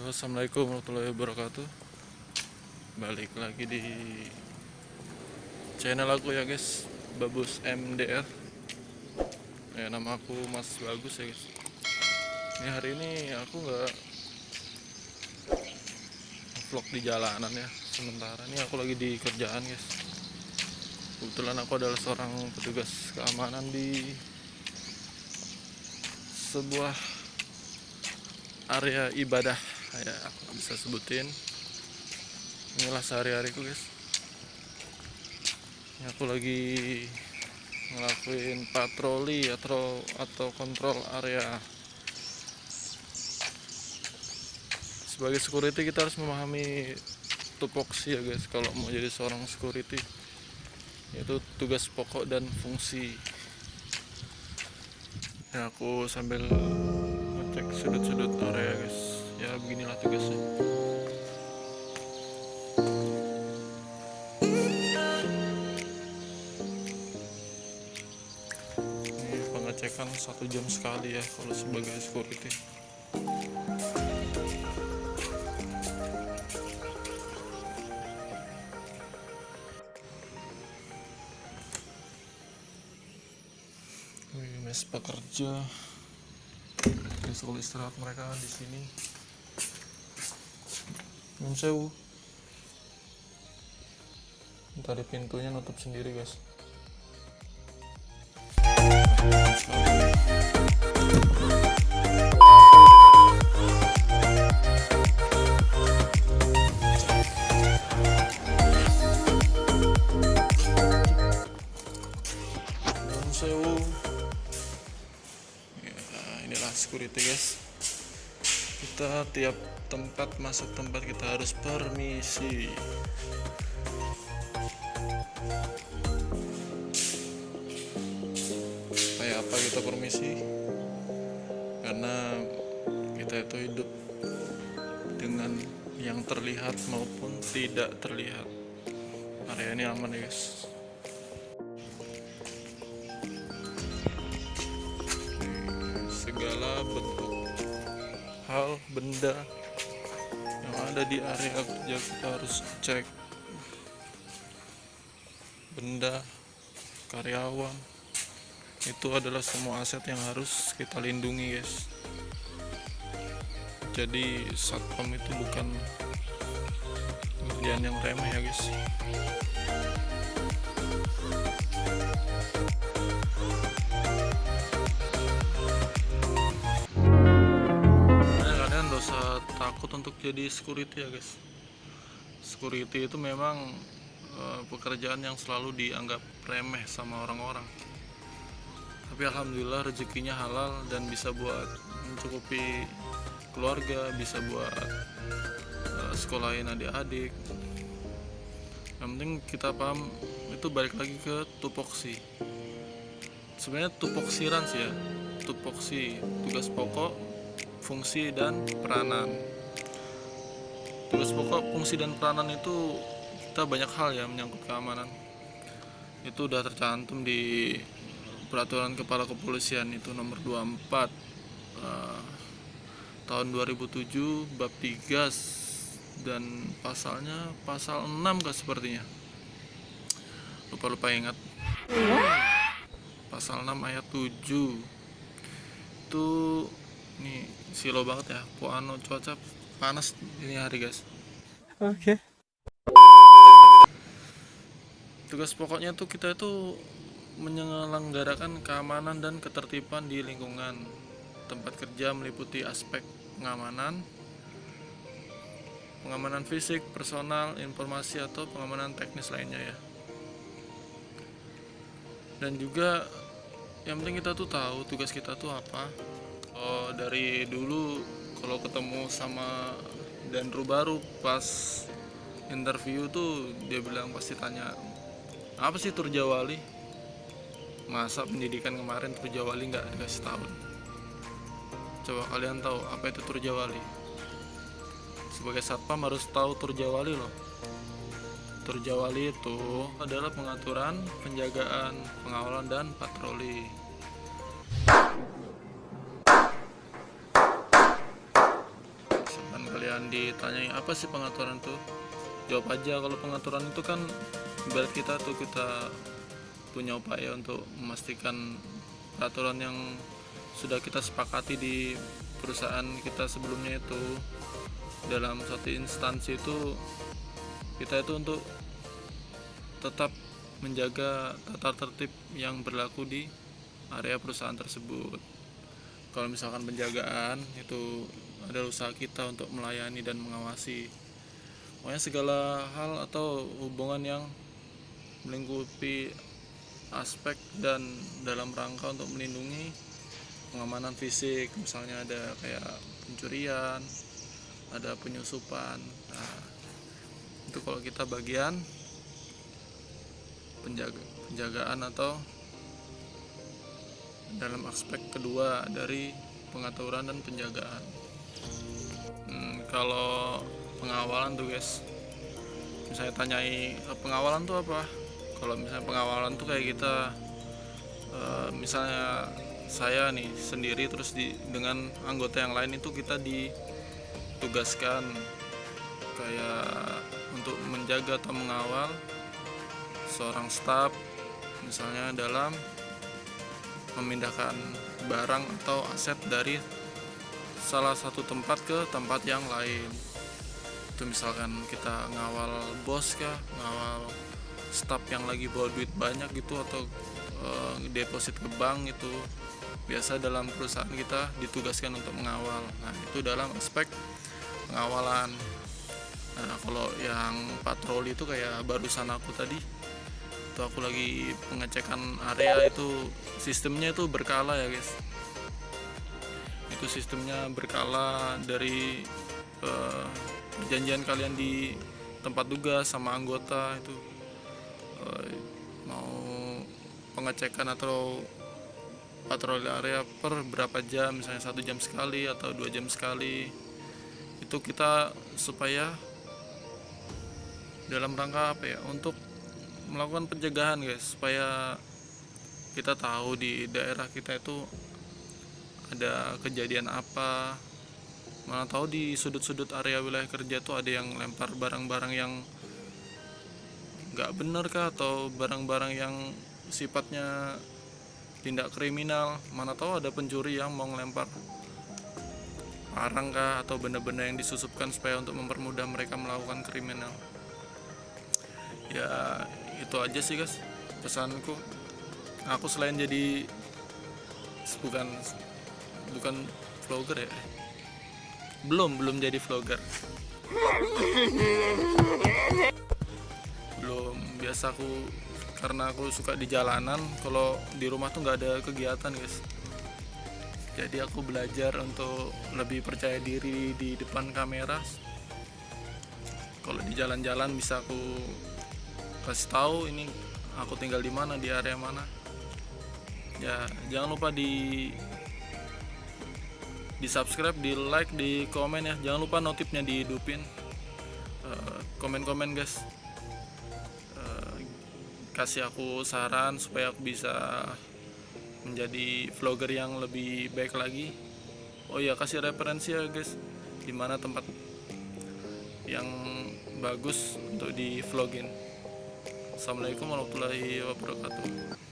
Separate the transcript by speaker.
Speaker 1: Halo, assalamualaikum warahmatullahi wabarakatuh. Balik lagi di channel aku ya guys, Babus MDR. Ya, nama aku Mas Bagus ya guys. Ini hari ini aku nggak vlog di jalanan ya. Sementara ini aku lagi di kerjaan guys. Kebetulan aku adalah seorang petugas keamanan di sebuah area ibadah, ya aku bisa sebutin. Inilah sehari-hariku guys. Ini aku lagi ngelakuin patroli atau kontrol area. Sebagai security kita harus memahami tupoksi ya guys. Kalau mau jadi seorang security, itu tugas pokok dan fungsi. Ya, aku sambil ngecek sudut-sudut area guys. Ya beginilah tugasnya. Ini pengecekan 1 jam sekali ya kalau sebagai security. Mes pekerja, sekolah istirahat mereka di sini. Nyun sewu. Tadi pintunya nutup sendiri guys. Nyun sewu. Inilah security guys. Kita tiap tempat masuk tempat kita harus permisi. Kayak apa kita permisi? Karena kita itu hidup dengan yang terlihat maupun tidak terlihat. Area ini aman ya guys. Segala bentuk hal benda yang ada di area kerja kita harus cek. Benda, karyawan, itu adalah semua aset yang harus kita lindungi guys. Jadi satpam itu bukan pekerjaan yang remeh ya guys. Takut untuk jadi security ya guys. Security itu memang pekerjaan yang selalu dianggap remeh sama orang-orang. Tapi alhamdulillah rezekinya halal dan bisa buat mencukupi keluarga, bisa buat sekolahin adik-adik. Yang penting kita paham itu balik lagi ke tupoksi. Sebenarnya tupoksiran sih ya. Tupoksi, tugas pokok, fungsi dan peranan. Tugas pokok, fungsi dan peranan itu kita banyak hal ya menyangkut keamanan. Itu udah tercantum di Peraturan Kepala Kepolisian itu nomor 24 tahun 2007 bab 3 dan pasalnya pasal 6 kah sepertinya. Lupa ingat. Pasal 6 ayat 7. Itu nih silo banget ya, Poano cuaca panas ini hari guys.
Speaker 2: Oke.
Speaker 1: Tugas pokoknya tuh kita itu menyelenggarakan keamanan dan ketertiban di lingkungan tempat kerja, meliputi aspek pengamanan fisik, personal, informasi atau pengamanan teknis lainnya ya. Dan juga yang penting kita tuh tahu tugas kita tuh apa. Oh, dari dulu kalau ketemu sama Danru baru pas interview tuh dia bilang pasti tanya, apa sih Turjawali? Masa pendidikan kemarin Turjawali nggak dikasih tahu? Coba kalian tahu apa itu Turjawali? Sebagai satpam harus tahu Turjawali loh. Turjawali itu adalah pengaturan, penjagaan, pengawalan dan patroli. kalian ditanyai apa sih pengaturan tuh, jawab aja kalau pengaturan itu kan ibarat kita punya upaya untuk memastikan peraturan yang sudah kita sepakati di perusahaan kita sebelumnya itu dalam suatu instansi itu, kita itu untuk tetap menjaga tata tertib yang berlaku di area perusahaan tersebut. Kalau misalkan penjagaan itu adalah usaha kita untuk melayani dan mengawasi, pokoknya segala hal atau hubungan yang melingkupi aspek dan dalam rangka untuk melindungi pengamanan fisik, misalnya ada kayak pencurian, ada penyusupan. Nah, itu kalau kita bagian penjagaan atau dalam aspek kedua dari pengaturan dan penjagaan. Kalau pengawalan tuh guys, misalnya tanyai pengawalan tuh apa, kalau misalnya pengawalan tuh kayak kita misalnya saya nih sendiri terus dengan anggota yang lain itu kita ditugaskan kayak untuk menjaga atau mengawal seorang staf, misalnya dalam memindahkan barang atau aset dari salah satu tempat ke tempat yang lain. Itu misalkan kita ngawal bos kah, ngawal staf yang lagi bawa duit banyak gitu, atau deposit ke bank, itu biasa dalam perusahaan kita ditugaskan untuk mengawal. Nah, itu dalam aspek pengawalan. Nah, kalau yang patroli itu kayak barusan aku tadi itu aku lagi pengecekan area, itu sistemnya itu berkala ya guys. Itu sistemnya berkala dari perjanjian kalian di tempat tugas sama anggota itu, mau pengecekan atau patroli area per berapa jam, misalnya 1 jam sekali atau 2 jam sekali. Itu kita supaya dalam rangka apa ya, untuk melakukan pencegahan guys, supaya kita tahu di daerah kita itu ada kejadian apa. Mana tahu di sudut-sudut area wilayah kerja tuh ada yang lempar barang-barang yang nggak bener kah, atau barang-barang yang sifatnya tindak kriminal. Mana tahu ada pencuri yang mau ngelempar parang kah, atau benda-benda yang disusupkan supaya untuk mempermudah mereka melakukan kriminal. Ya itu aja sih guys pesanku. Aku selain jadi bukan vlogger ya, belum jadi vlogger, belum. Biasa aku, karena aku suka di jalanan, kalau di rumah tuh nggak ada kegiatan guys, jadi aku belajar untuk lebih percaya diri di depan kamera. Kalau di jalan-jalan bisa aku kasih tahu ini aku tinggal di mana, di area mana. Ya jangan lupa di subscribe, di like, di komen ya. Jangan lupa notifnya dihidupin. Komen-komen guys, kasih aku saran supaya aku bisa menjadi vlogger yang lebih baik lagi. Oh ya, kasih referensi ya guys, dimana tempat yang bagus untuk di vlogin. Assalamualaikum warahmatullahi wabarakatuh.